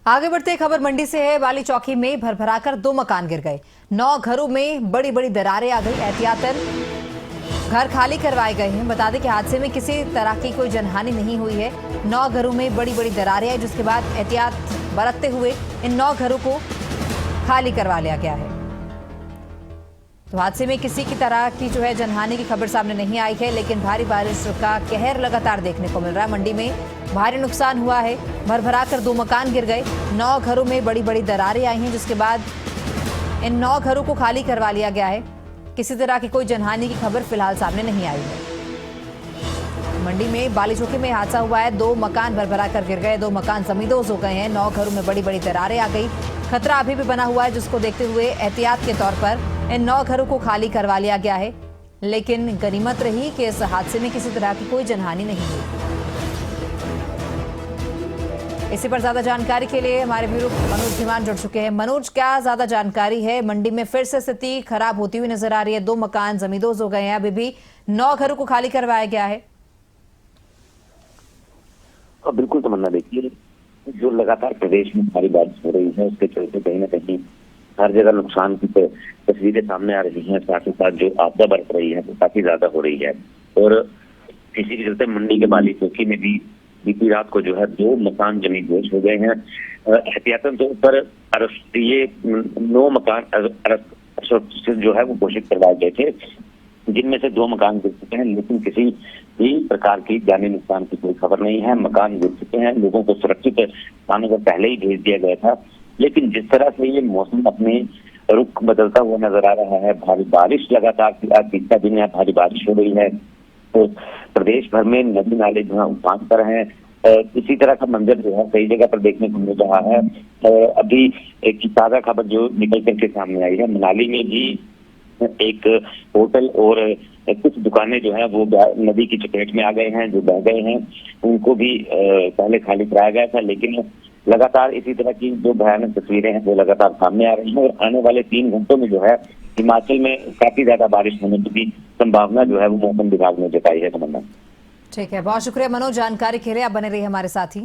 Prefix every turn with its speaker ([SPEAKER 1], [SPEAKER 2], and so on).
[SPEAKER 1] आगे बढ़ते खबर मंडी से है। बाली चौकी में भरभराकर 2 मकान गिर गए। 9 घरों में बड़ी बड़ी दरारें आ गई। एहतियातन घर खाली करवाए गए हैं। बता दें कि हादसे में किसी तरह की कोई जनहानि नहीं हुई है। 9 घरों में बड़ी बड़ी दरारें आई, जिसके बाद एहतियात बरतते हुए इन 9 घरों को खाली करवा लिया गया है। तो हादसे में किसी की तरह की जनहानि की खबर सामने नहीं आई है, लेकिन भारी बारिश का कहर लगातार देखने को मिल रहा है। मंडी में भारी नुकसान हुआ है। भरभराकर 2 मकान गिर गए। 9 घरों में बड़ी बड़ी दरारें आई हैं, जिसके बाद इन 9 घरों को खाली करवा लिया गया है। किसी तरह की कोई जनहानि की खबर फिलहाल सामने नहीं आई है। मंडी में बाली चौकी में हादसा हुआ है। 2 मकान भरभराकर गिर गए। 2 मकान जमींदोज हो गए हैं। 9 घरों में बड़ी बड़ी दरारें आ गई। खतरा अभी भी बना हुआ है, जिसको देखते हुए एहतियात के तौर पर इन 9 घरों को खाली करवा लिया गया है। लेकिन गनीमत रही कि इस हादसे में किसी तरह की कोई जनहानि नहीं हुई। इसी पर ज्यादा जानकारी के लिए हमारे ब्यूरो मनोज धीमान जुड़ चुके हैं। मनोज, क्या ज्यादा जानकारी है? मंडी में फिर से स्थिति खराब होती हुई नजर आ रही है। 2 मकान जमींदोज हो गए हैं। अभी भी 9 घरों को खाली करवाया गया है।
[SPEAKER 2] बिल्कुल तमन्ना, देखिए जो लगातार प्रदेश में भारी बारिश हो रही है, उसके चलते कहीं ना कहीं हर जगह नुकसान की तस्वीरें सामने आ रही हैं। साथ ही साथ जो आपदा बरत रही है वो काफी ज्यादा हो रही है। और इसी के चलते मंडी के बाली चौकी में भी बीती रात को 2 मकान जमींदोज हो गए हैं। एहतियातन तौर पर ये 9 मकान वो घोषित करवाए गए थे, जिनमें से 2 मकान गिर चुके हैं, लेकिन किसी भी प्रकार की जानी नुकसान की कोई खबर नहीं है। मकान गिर चुके हैं। लोगों को सुरक्षित स्थानों पर पहले ही भेज दिया गया था, लेकिन जिस तरह से ये मौसम अपने रुख बदलता हुआ नजर आ रहा है, भारी बारिश लगातार तीसरा दिन है भारी बारिश हो रही है, तो प्रदेश भर में नदी नाले उफान पर हैं। इसी तरह का मंजर कई जगह पर देखने को मिल रहा है। अभी एक ताजा खबर जो निकल करके सामने आई है, मनाली में भी एक होटल और कुछ दुकानें वो नदी की चपेट में आ गए हैं। जो बह गए हैं उनको भी पहले खाली कराया गया था, लेकिन लगातार इसी तरह की जो भयानक तस्वीरें हैं वो लगातार सामने आ रही हैं। और आने वाले 3 घंटों में हिमाचल में काफी ज्यादा बारिश होने की भी संभावना वो मौसम विभाग ने जताई है। तमन्ना,
[SPEAKER 1] ठीक है, बहुत शुक्रिया मनोज जानकारी के लिए। आप बने रहिए हमारे साथ ही।